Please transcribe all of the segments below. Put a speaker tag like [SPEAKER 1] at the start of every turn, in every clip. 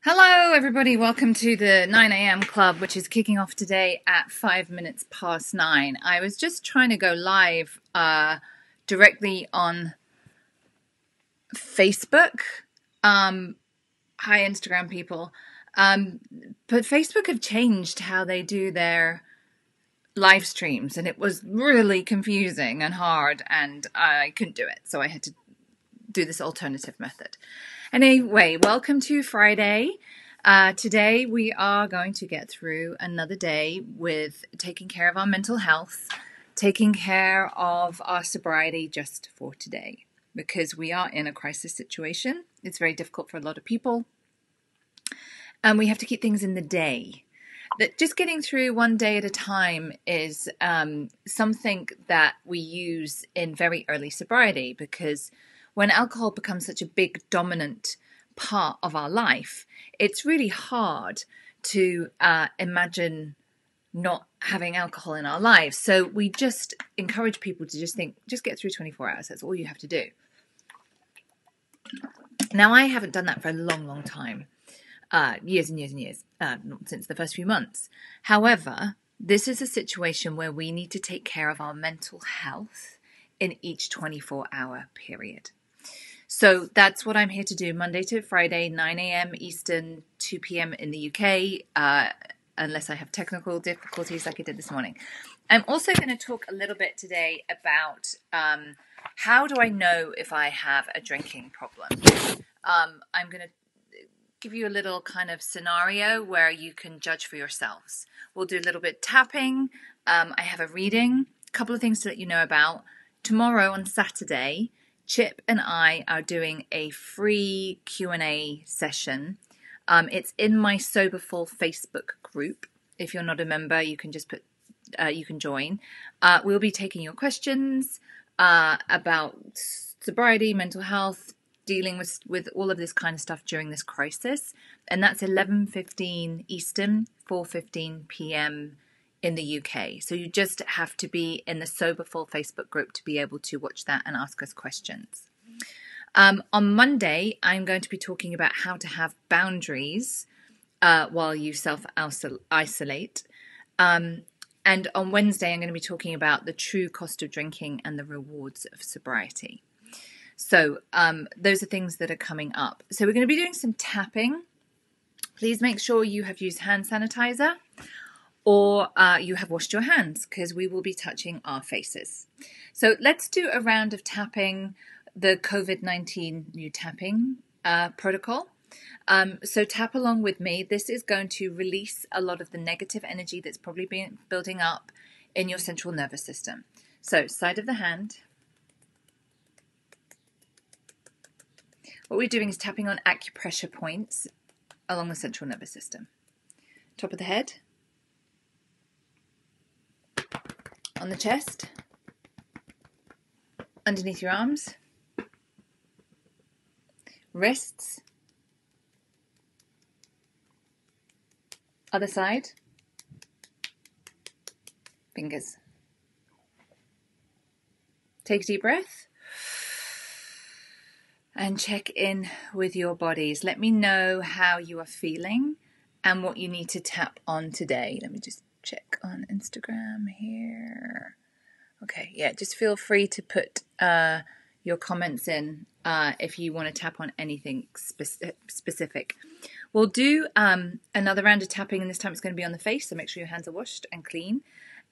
[SPEAKER 1] Hello, everybody. Welcome to the 9 a.m. club, which is kicking off today at 9:05. I was just trying to go live directly on Facebook. Hi, Instagram people. But Facebook have changed how they do their live streams, and it was really confusing and hard, and I couldn't do it. So I had to do this alternative method. Anyway, welcome to Friday. Today we are going to get through another day with taking care of our mental health, taking care of our sobriety just for today, because we are in a crisis situation. It's very difficult for a lot of people, and we have to keep things in the day. That just getting through one day at a time is something that we use in very early sobriety, because when alcohol becomes such a big dominant part of our life, it's really hard to imagine not having alcohol in our lives. So we just encourage people to just get through 24 hours. That's all you have to do. Now, I haven't done that for a long time, years and years, not since the first few months. However, this is a situation where we need to take care of our mental health in each 24-hour period. So that's what I'm here to do, Monday to Friday, 9 a.m. Eastern, 2 p.m. in the UK, unless I have technical difficulties like I did this morning. I'm also going to talk a little bit today about how do I know if I have a drinking problem. I'm going to give you a little kind of scenario where you can judge for yourselves. We'll do a little bit tapping. I have a reading, a couple of things to let you know about. Tomorrow on Saturday, Chip and I are doing a free Q&A session. It's in my Soberful Facebook group. If you're not a member, you can just you can join. We'll be taking your questions about sobriety, mental health, dealing with all of this kind of stuff during this crisis. And that's 11:15 Eastern, 4:15 p.m. in the UK. So you just have to be in the Soberful Facebook group to be able to watch that and ask us questions. On Monday, I'm going to be talking about how to have boundaries while you self-isolate. And on Wednesday, I'm going to be talking about the true cost of drinking and the rewards of sobriety. So those are things that are coming up. So we're going to be doing some tapping. Please make sure you have used hand sanitizer, or you have washed your hands, because we will be touching our faces. So let's do a round of tapping, the COVID-19 new tapping protocol. So tap along with me. This is going to release a lot of the negative energy that's probably been building up in your central nervous system. So side of the hand. What we're doing is tapping on acupressure points along the central nervous system. Top of the head. On the chest, underneath your arms, wrists, other side, fingers. Take a deep breath and check in with your bodies. Let me know how you are feeling and what you need to tap on today. Let me just check on Instagram here. Okay, yeah, just feel free to put your comments in if you want to tap on anything specific. We'll do another round of tapping, and this time it's going to be on the face, so make sure your hands are washed and clean,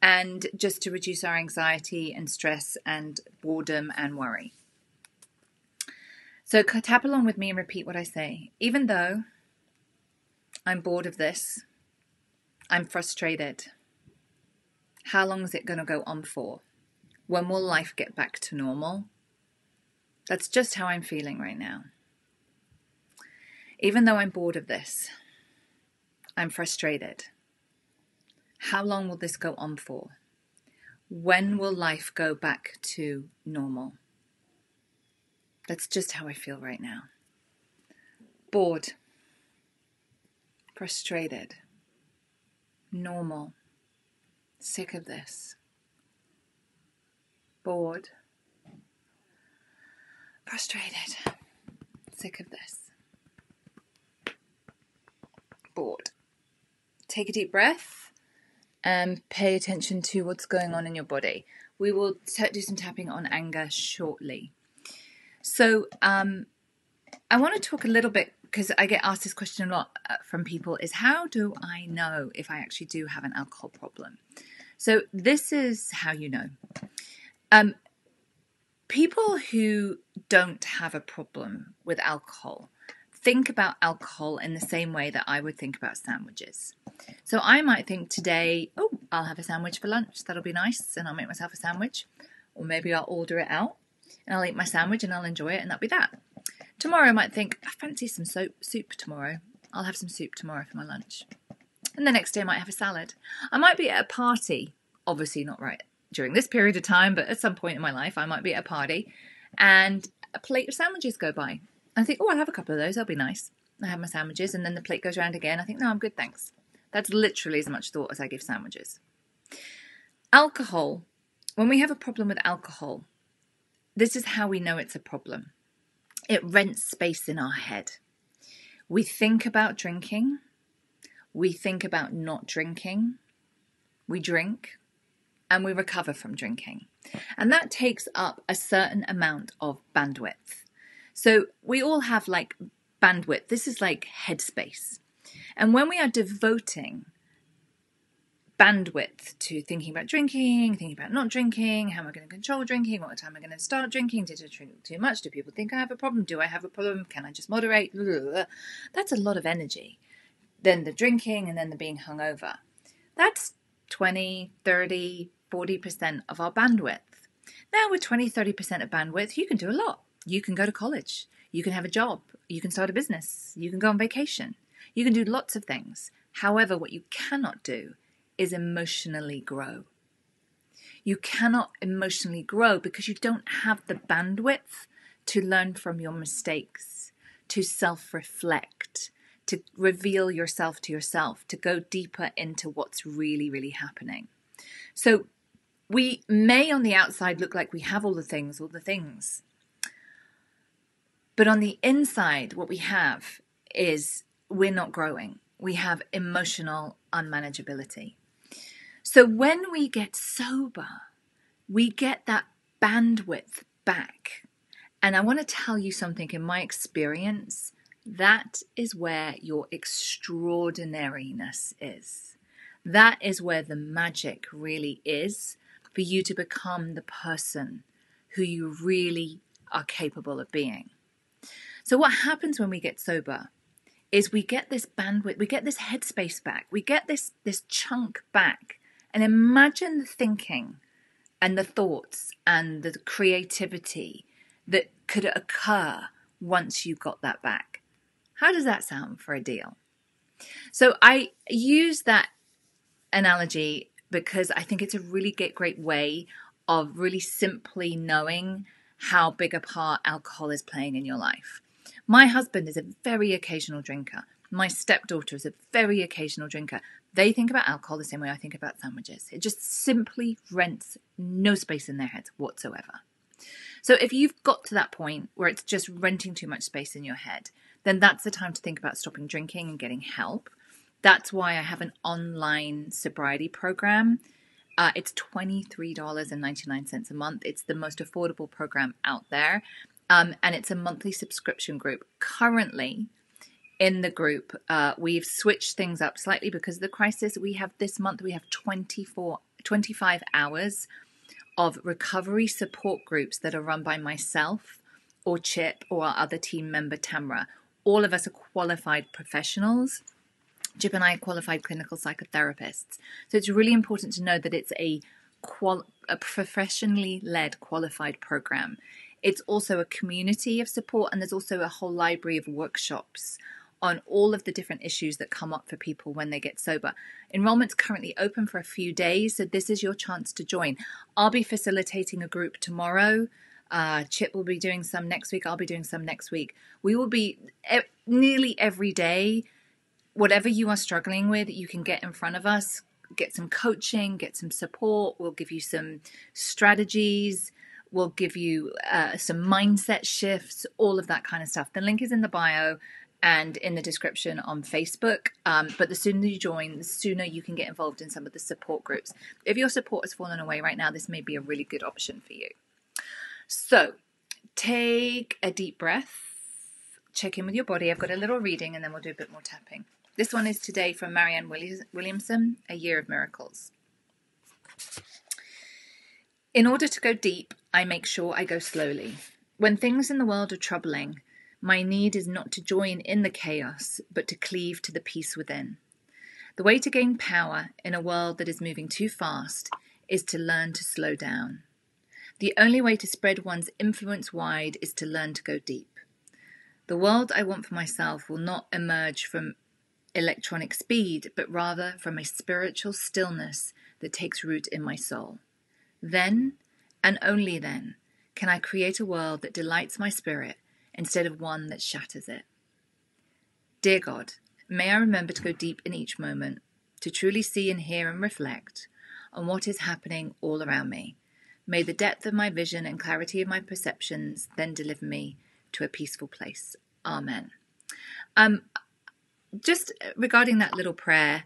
[SPEAKER 1] and just to reduce our anxiety and stress and boredom and worry. So tap along with me and repeat what I say. Even though I'm bored of this, I'm frustrated. How long is it going to go on for? When will life get back to normal? That's just how I'm feeling right now. Even though I'm bored of this, I'm frustrated. How long will this go on for? When will life go back to normal? That's just how I feel right now. Bored. Frustrated. Normal. Sick of this. Bored. Frustrated. Sick of this. board. Take a deep breath and pay attention to what's going on in your body. We will do some tapping on anger shortly. So I want to talk a little bit, because I get asked this question a lot from people, is how do I know if I actually do have an alcohol problem? So this is how you know. People who don't have a problem with alcohol think about alcohol in the same way that I would think about sandwiches. So I might think today, oh, I'll have a sandwich for lunch. That'll be nice. And I'll make myself a sandwich. Or maybe I'll order it out and I'll eat my sandwich and I'll enjoy it. And that'll be that. Tomorrow I might think, I fancy some soup tomorrow. I'll have some soup tomorrow for my lunch. And the next day I might have a salad. I might be at a party, obviously not right during this period of time, but at some point in my life I might be at a party and a plate of sandwiches go by. I think, oh, I'll have a couple of those. That'll be nice. I have my sandwiches and then the plate goes around again. I think, no, I'm good, thanks. That's literally as much thought as I give sandwiches. Alcohol. When we have a problem with alcohol, this is how we know it's a problem. It rents space in our head. We think about drinking. We think about not drinking. We drink and we recover from drinking. And that takes up a certain amount of bandwidth. So we all have like bandwidth. This is like headspace. And when we are devoting bandwidth to thinking about drinking, thinking about not drinking, how am I going to control drinking, what time am I going to start drinking, did I drink too much, do people think I have a problem, do I have a problem, can I just moderate, that's a lot of energy. Then the drinking and then the being hungover. That's 20, 30, 40% of our bandwidth. Now with 20, 30% of bandwidth, you can do a lot. You can go to college, you can have a job, you can start a business, you can go on vacation, you can do lots of things. However, what you cannot do is emotionally grow. You cannot emotionally grow because you don't have the bandwidth to learn from your mistakes, to self-reflect, to reveal yourself to yourself, to go deeper into what's really, really happening. So we may on the outside look like we have all the things. But on the inside, what we have is we're not growing. We have emotional unmanageability. So when we get sober, we get that bandwidth back. And I want to tell you something in my experience, that is where your extraordinariness is. That is where the magic really is for you to become the person who you really are capable of being. So what happens when we get sober is we get this bandwidth, we get this headspace back, we get this chunk back. And imagine the thinking and the thoughts and the creativity that could occur once you got that back. How does that sound for a deal? So I use that analogy because I think it's a really great way of really simply knowing how big a part alcohol is playing in your life. My husband is a very occasional drinker. My stepdaughter is a very occasional drinker. They think about alcohol the same way I think about sandwiches. It just simply rents no space in their heads whatsoever. So if you've got to that point where it's just renting too much space in your head, then that's the time to think about stopping drinking and getting help. That's why I have an online sobriety program. It's $23.99 a month. It's the most affordable program out there. And it's a monthly subscription group. Currently, in the group, we've switched things up slightly because of the crisis. This month, we have 25 hours of recovery support groups that are run by myself or Chip or our other team member, Tamra. All of us are qualified professionals. Chip and I are qualified clinical psychotherapists. So it's really important to know that it's a professionally led qualified program. It's also a community of support, and there's also a whole library of workshops on all of the different issues that come up for people when they get sober. Enrollment's currently open for a few days, so this is your chance to join. I'll be facilitating a group tomorrow. Chip will be doing some next week. I'll be doing some next week. We will be nearly every day. Whatever you are struggling with, you can get in front of us, get some coaching, get some support. We'll give you some strategies. will give you some mindset shifts, all of that kind of stuff. The link is in the bio and in the description on Facebook. But the sooner you join, the sooner you can get involved in some of the support groups. If your support has fallen away right now, this may be a really good option for you. So take a deep breath, check in with your body. I've got a little reading and then we'll do a bit more tapping. This one is today from Marianne Williamson, A Year of Miracles. In order to go deep, I make sure I go slowly. When things in the world are troubling, my need is not to join in the chaos, but to cleave to the peace within. The way to gain power in a world that is moving too fast is to learn to slow down. The only way to spread one's influence wide is to learn to go deep. The world I want for myself will not emerge from electronic speed, but rather from a spiritual stillness that takes root in my soul. Then, and only then, can I create a world that delights my spirit instead of one that shatters it. Dear God, may I remember to go deep in each moment, to truly see and hear and reflect on what is happening all around me. May the depth of my vision and clarity of my perceptions then deliver me to a peaceful place. Amen. Just regarding that little prayer,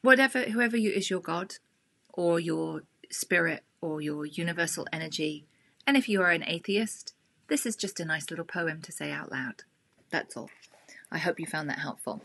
[SPEAKER 1] whoever is your God or your spirit or your universal energy, and if you are an atheist, this is just a nice little poem to say out loud. That's all. I hope you found that helpful.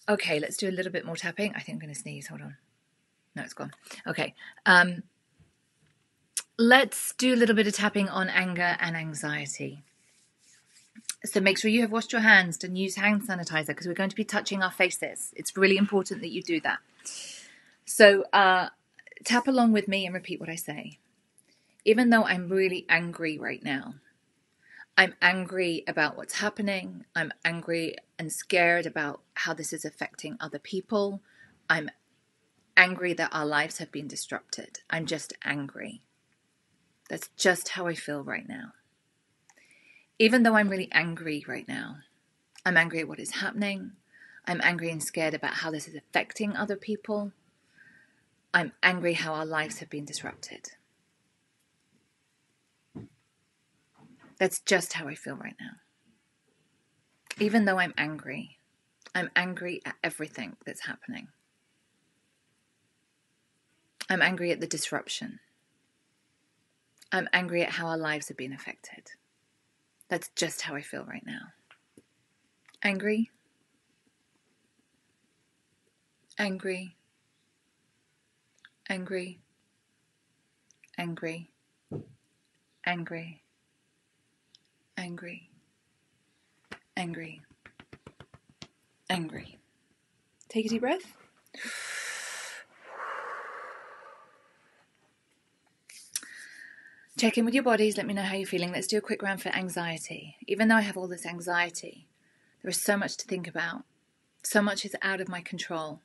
[SPEAKER 1] Okay, let's do a little bit more tapping. I think I'm going to sneeze. Hold on. No, it's gone. Okay. Let's do a little bit of tapping on anger and anxiety. So make sure you have washed your hands and use hand sanitizer because we're going to be touching our faces. It's really important that you do that. So tap along with me and repeat what I say. Even though I'm really angry right now, I'm angry about what's happening. I'm angry and scared about how this is affecting other people. I'm angry that our lives have been disrupted. I'm just angry. That's just how I feel right now. Even though I'm really angry right now, I'm angry at what is happening. I'm angry and scared about how this is affecting other people. I'm angry how our lives have been disrupted. That's just how I feel right now. Even though I'm angry at everything that's happening. I'm angry at the disruption. I'm angry at how our lives have been affected. That's just how I feel right now. Angry. Angry. Angry. Angry. Angry. Angry. Angry. Angry. Take a deep breath. Check in with your bodies. Let me know how you're feeling. Let's do a quick round for anxiety. Even though I have all this anxiety, there is so much to think about. So much is out of my control.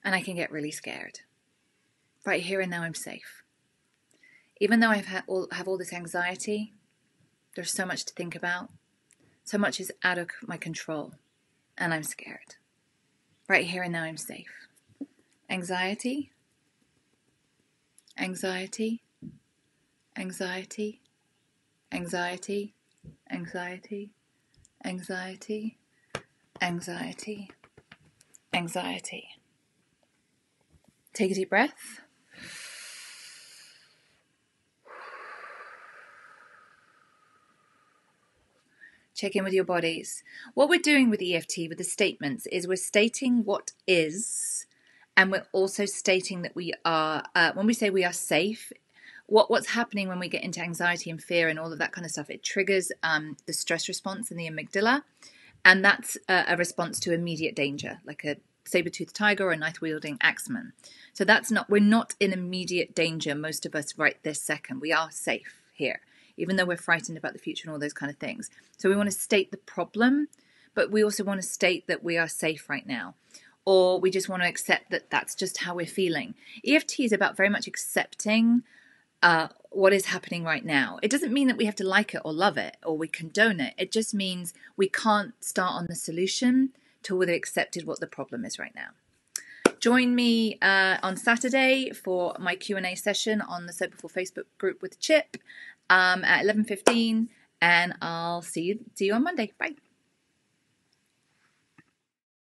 [SPEAKER 1] And I can get really scared. Right here and now I'm safe. Even though I have all this anxiety, there's so much to think about. So much is out of my control. And I'm scared. Right here and now I'm safe. Anxiety. Anxiety. Anxiety, anxiety, anxiety, anxiety, anxiety, anxiety. Take a deep breath. Check in with your bodies. What we're doing with EFT, with the statements, is we're stating what is, and we're also stating that we are, when we say we are safe, what's happening when we get into anxiety and fear and all of that kind of stuff, it triggers the stress response in the amygdala. And that's a response to immediate danger, like a saber-toothed tiger or a knife-wielding axeman. So we're not in immediate danger, most of us, right this second. We are safe here, even though we're frightened about the future and all those kind of things. So we want to state the problem, but we also want to state that we are safe right now. Or we just want to accept that that's just how we're feeling. EFT is about very much accepting what is happening right now. It doesn't mean that we have to like it or love it or we condone it. It just means we can't start on the solution till we've accepted what the problem is right now. Join me on Saturday for my Q&A session on the Sober4 Facebook group with Chip at 11:15, and I'll see you on Monday. Bye.